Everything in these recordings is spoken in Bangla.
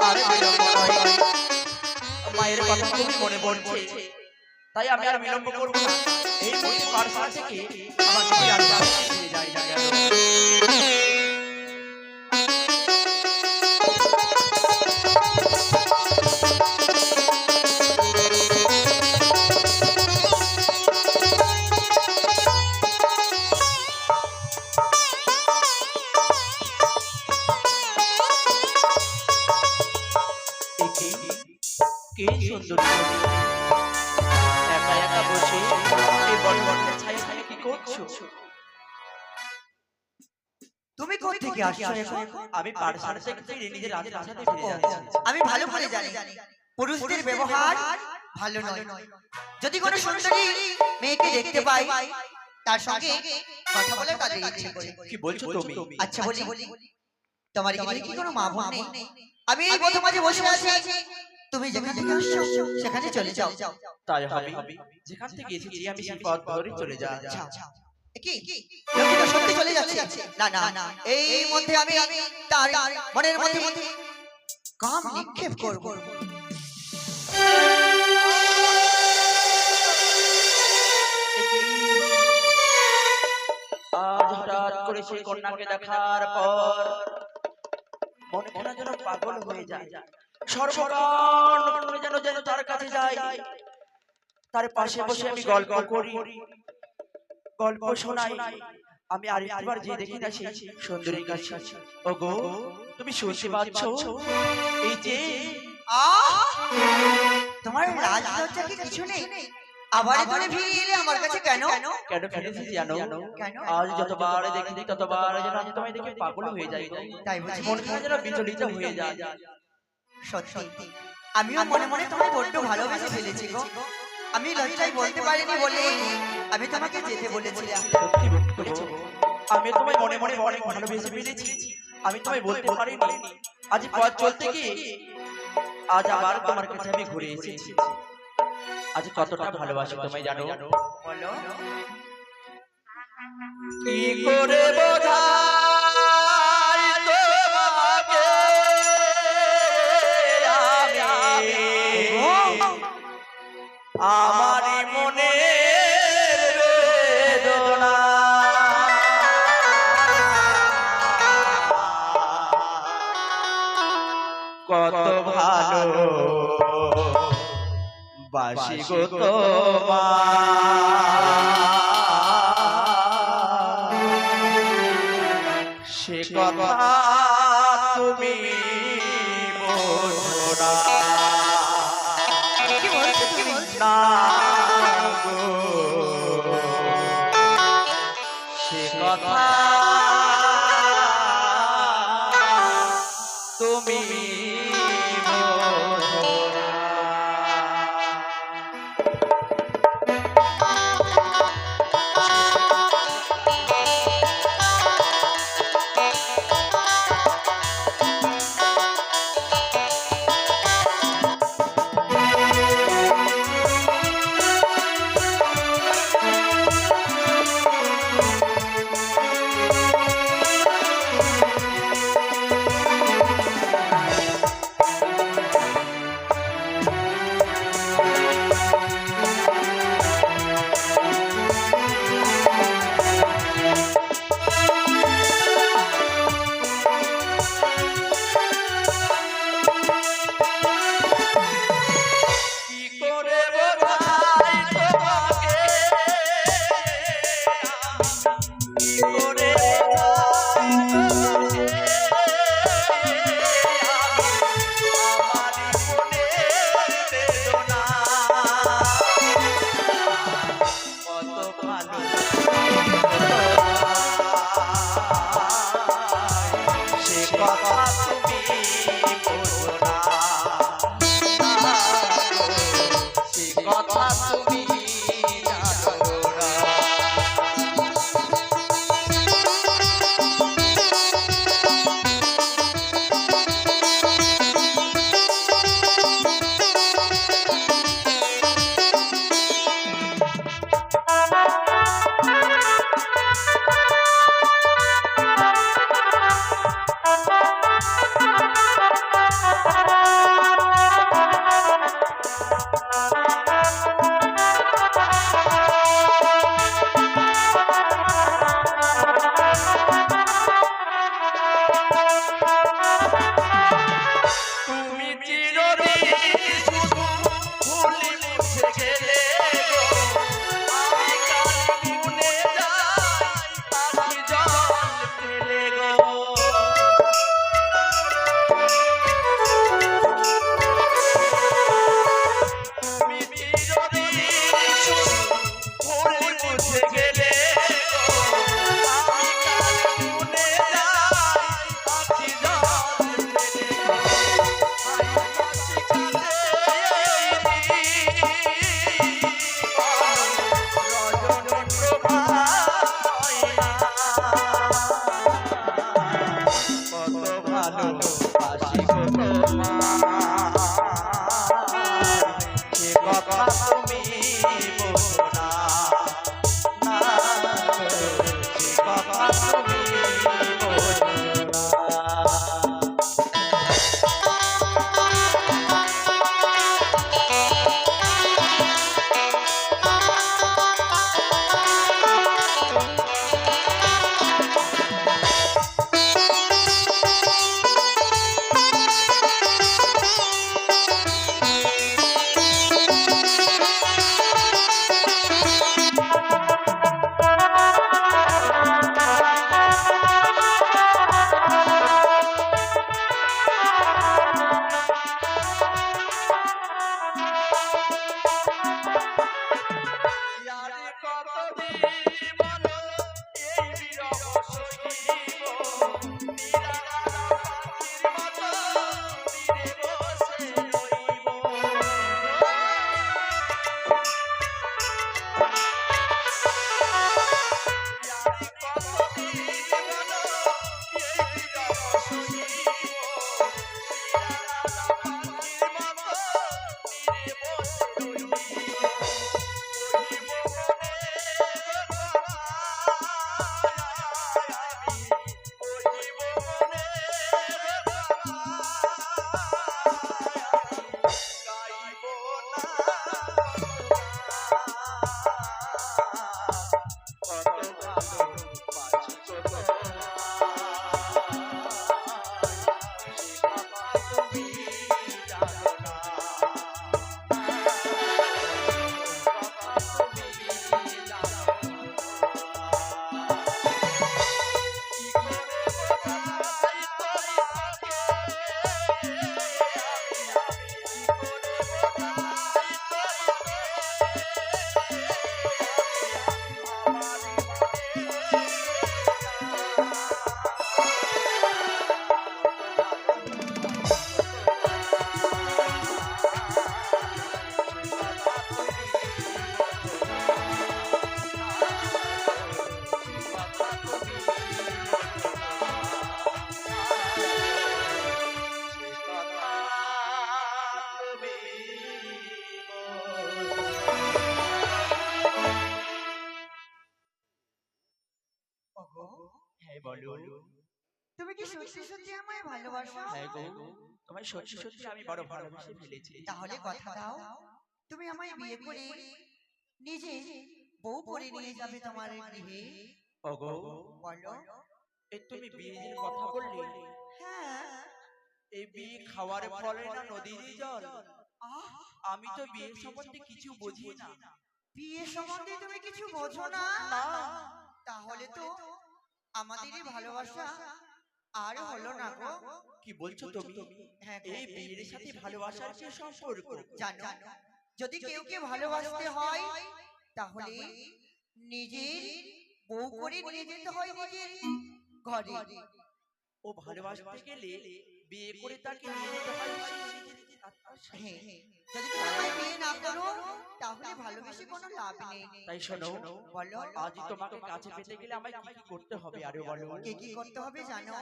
আরে বিলম্ব নয়, মায়ের কথা খুবই মনে পড়ছে, তাই আমি আর বিলম্ব করব না। এই মুহূর্তে পাঠশালা থেকে আমার দিদি আসতে আসতে ফিরে যাই না কেন। কে সুন্দরী একা একা বসে এই বটবটের ছায়া ছায়া কি করছো? তুমি কোথা থেকে আসছো এখন? আমি পাঠশালা থেকে ফিরে নিজের রাজপ্রাসাদে ফিরে যাচ্ছি। আমি ভালো করে জানি পুরুষদের ব্যবহার ভালো নয়। যদি কোনো সুন্দরী মেয়েকে দেখতে পাই তার সঙ্গে কথা বলে তাদের ইচ্ছে করে। কি বলছো তুমি? আচ্ছা বলি, তোমার কি কোনো মা বোন নেই? আমি এই প্রথম মাঝে বসে আছি, তুমি যেখান থেকে আসছো সেখানে চলে যাও। তাই হবে, যেখান থেকে এসেছি আমি সেই পথ ধরে চলে যাই। কি লোকটা সত্যি চলে যাচ্ছে? না না, এই মধ্যে আমি তার মনের মধ্যে কাম নিক্ষেপ করব। আজ হঠাৎ করে সেই কন্যাকে দেখার পর মনে যেন পাগল হয়ে যায়, সর্বকাল যেন যেন তার কাছে যাই, তার পাশে বসে আমি গল্প করি, গল্প শোনাই। আমি আরেকবার যে দেখি না সেই সুন্দরীর কাছে, ওগো তুমি শুনতে পাচ্ছ? এই যে তোমার লাজ লজ্জা কি কিছু নেই? আবার তুমি ফিরে এলে আমার কাছে কেন? কেন ফিরেছি জানো? আজ যতবার দেখি ততবার যেন আমি তোমায় দেখে পাগল হয়ে যাই, তাই বুঝি? মনটা যেন বিচলিত হয়ে যায়। সত্যি আমিও মনে মনে তোমায় বড্ড ভালোবেসে ফেলেছি গো। আমি লজ্জায় বলতে পারিনি বলে আমি তোমাকে যেতে বলেছিলাম। সত্যি বলেছো, আমি তোমায় মনে মনে অনেক ভালোবেসে ফেলেছি, আমি তোমায় বলতে পারিনি। আজ পথ চলতে গিয়ে আজ আবার তোমার কাছে আমি ঘুরে এসেছি। আজ কতটা ভালোবাসি তোমায় জানো? বলো কি করে বোঝাই তোমাকে আমারই মনের বেদনা, কত ভালো বাসি গো তোমার, সে কথা তুমি বোঝো না। কি বলছো তুমি? না গো, সে কথা তুমি বোঝো না। ভালোবাসি গো তোমার, সে কথা তুমি বোঝো না, না গো, সে কথা তুমি বোঝো না। হ্যাঁ বলো। তুমি কি সত্যি সত্যি আমায় ভালোবাসো? হ্যাঁ গো, তোমায় সত্যি সত্যি আমি বড় ভালোবেসে ফেলেছি। তাহলে কথা দাও, তুমি আমায় বিয়ে করে নিজে বউ করে নিয়ে যাবে তোমার গৃহে। ওগো, বলো। এই তুমি বিয়ের কথা বললে, হ্যাঁ। এই বিয়ে খাওয়ার ফলে না নদীর জল। আহ, আমি তো বিয়ের সম্বন্ধে কিছু বুঝি না। বিয়ে সম্বন্ধে তুমি কিছু বোঝো না? না, তাহলে তো আমাদের এই ভালোবাসা আর হলো না গো। কি বলছো তুমি? হ্যাঁ গো। এই বিয়ের সাথে ভালোবাসার কি সম্পর্ক? জানো, যদি কেউ কে ভালোবাসতে হয় তাহলে নিজের বউ করে নিয়ে যেতে হয় নিজের ঘরে। ও ভালোবাসতে গেলে বিয়ে করে তাকে নিয়ে যেতে হয় হ্যাঁ, যদি তুমি আমায় বিয়ে না করো তাহলে ভালোবেসে কোনো লাভ নেই। তাই শোনো, বলো। আজই তোমাকে কাছে পেতে গেলে আমায় কি কি করতে হবে আরে বলো। কি কি করতে হবে জানো?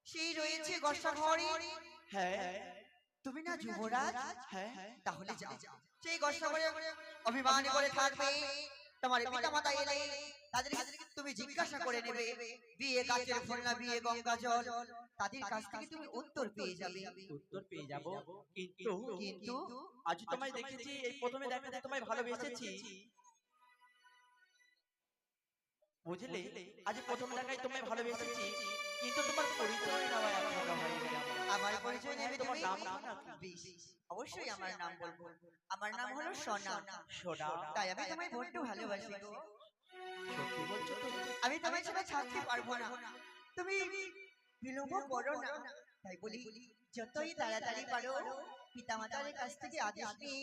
সেই রয়েছে গোসা ঘরে। হ্যাঁ, তুমি না যুবরাজ? হ্যাঁ, তাহলে যাও, সেই গোসা ঘরে অভিমান করে থাকবে। তোমার পিতা মাতা এলে তাদেরকে তুমি জিজ্ঞাসা করে নেবে বিয়ে গাছের ফল না বিয়ে গঙ্গা জল। তাদের কাছ থেকে তুমি উত্তর পেয়ে যাবে। উত্তর পেয়ে যাব, কিন্তু কিন্তু আজ তোমায় দেখেছি, এই প্রথমে দেখাতে তোমায় ভালোবেসেছি, বুঝলে? আজ প্রথম দেখায় তোমায় ভালোবেসেছি, কিন্তু তোমার পরিচয় নেওয়া এখনো হয়নি। আমার পরিচয় নেবে তোমার তুমি? নাম বেশ, অবশ্যই আমার নাম বলবো। আমার নাম হলো সোনা। সোনা। তাই আমি তোমায় বড্ড ভালোবাসি গো। সত্যি বলছো তুমি? আমি তোমায় ছাড়া থাকতে পারবো না। তুমি বিলম্ব করো না। তাই বলি, যতই তাড়াতাড়ি পারো পিতামাতার কাছ থেকে আদেশ নিয়ে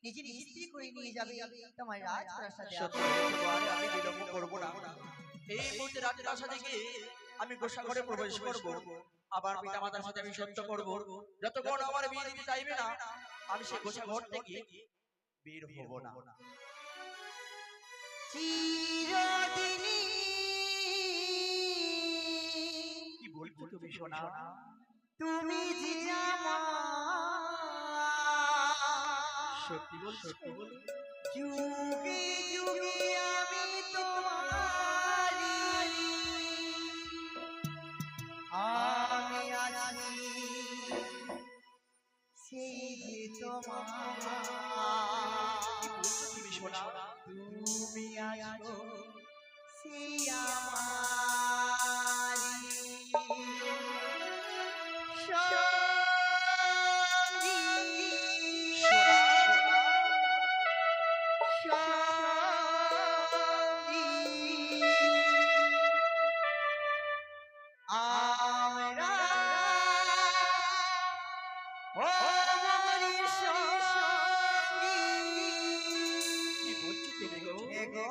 নিজের স্ত্রী করে নিয়ে যাবে তোমার রাজপ্রাসাদে। সত্যি বলছো, আরে আমি বিলম্ব করবো না। এই মুহূর্তে রাজপ্রাসাদে গিয়ে আমি গোসাঘরে প্রবেশ করব, আবার পিতামাতার সাথে আমি সত্য করব, যতক্ষণ আমার বিয়ে দিতে চাইবে না আমি সেই গোসাঘর থেকে বের হব না। চিরদিনই কি বলছো তুমি সোনা? তুমি যে আমার সত্যি বল যুগে যুগে আমি তোমারি আমি আছি সেই যে তোমার তুমি শোনা তুমি আছো সেই আমারি সঙ্গী আমরা ও মরি সঙ্গী কি বলছো তুমি গো এগো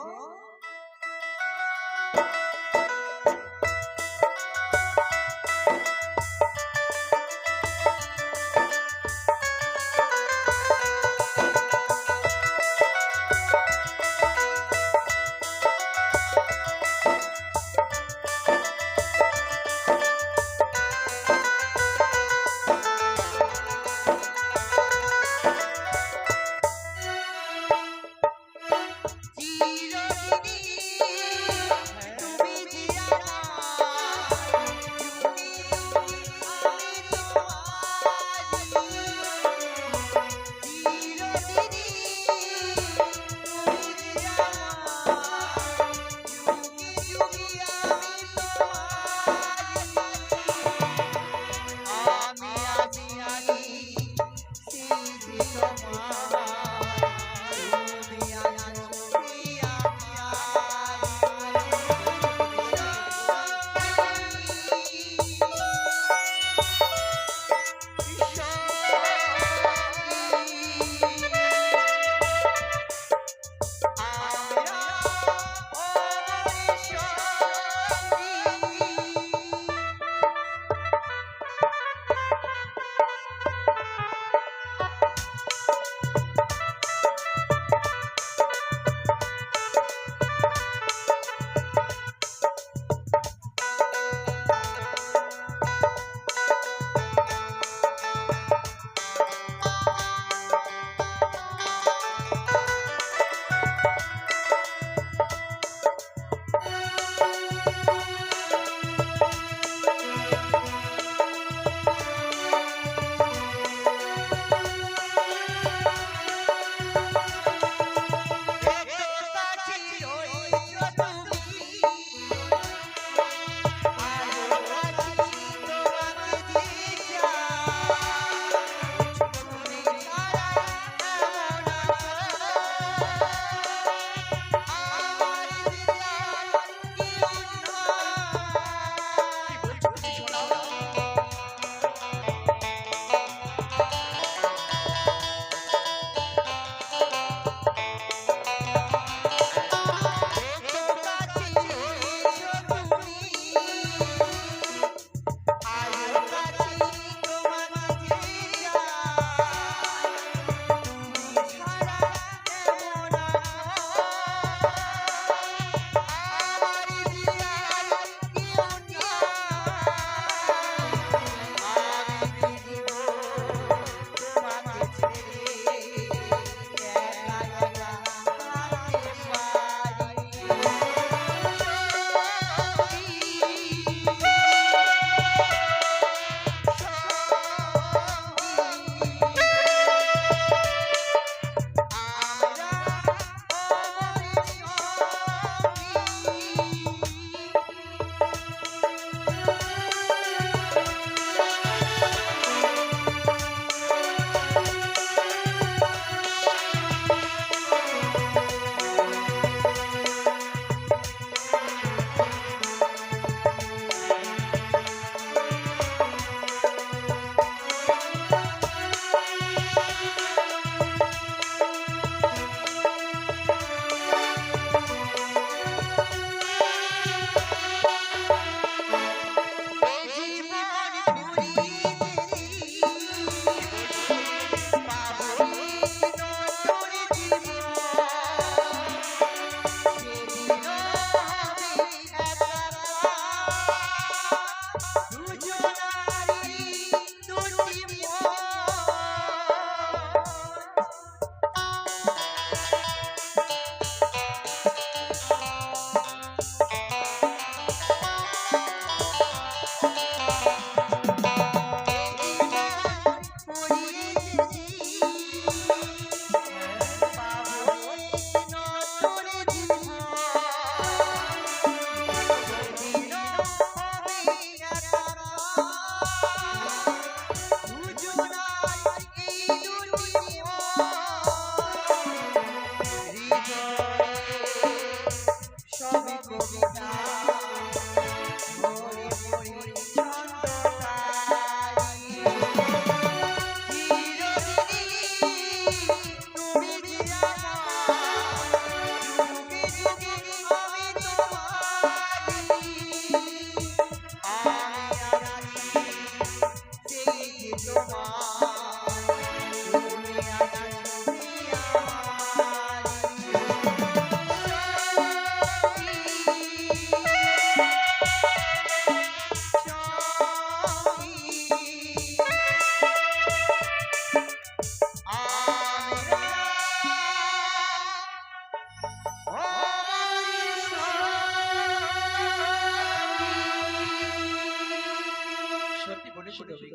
শুনেছিল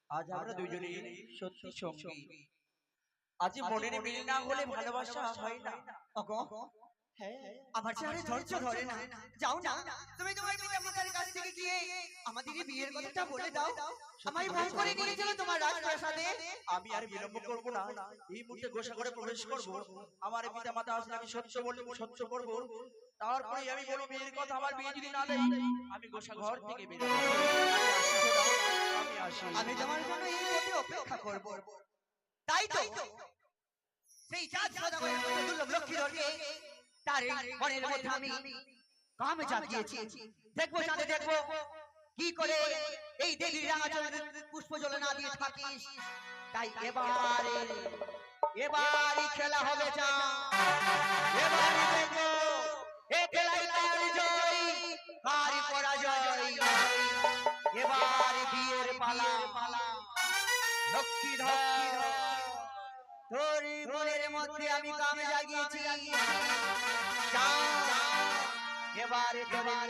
আজ আমরা দুজনেই সত্যি সঙ্গী। আজ মনের মিল না হলে ভালোবাসা হয় না। ওগো আমার চেহারা ধৈর্য ধরে না, যাও না তুমি তোমার পিতামাতার কাছ থেকে গিয়ে আমাদের এই বিয়ের কথাটা বলে দাও। আমায় ভয় করে নিয়ে চলো তোমার রাজপ্রাসাদে। আমি আর বিলম্ব করব না, এই মুহূর্তে গোসাগরে প্রবেশ করব। আমার পিতা মাতা আসলে আমি সত্য বলবো, সত্য করব। তারপরে আমি বলবো বিয়ের কথা। আমার বিয়ে যদি না দেয় আমি গোসাঘর থেকে বের হব। আমি আসি। আমি তোমার জন্য এই পথে অপেক্ষা করব। তাই তো সেই চাঁদ সদাগরের মতো দুর্লভ লক্ষ্মীধরকে তার মনের মধ্যে আমি কামে জাগিয়েছি। দেখবো চাঁদে দেখবো কি করে এই দেবীর রাঙা চলে পুষ্প জল না দিয়ে থাকিস। তাই এবারে খেলা হবে চাঁদ, এবারে দেখবো এই খেলায় কার জয় কার পরাজয়। এবারে বিয়ের পালা লক্ষ্মীধর তোর মনের মধ্যে আমি কামে জাগিয়েছি। এবারে তোমার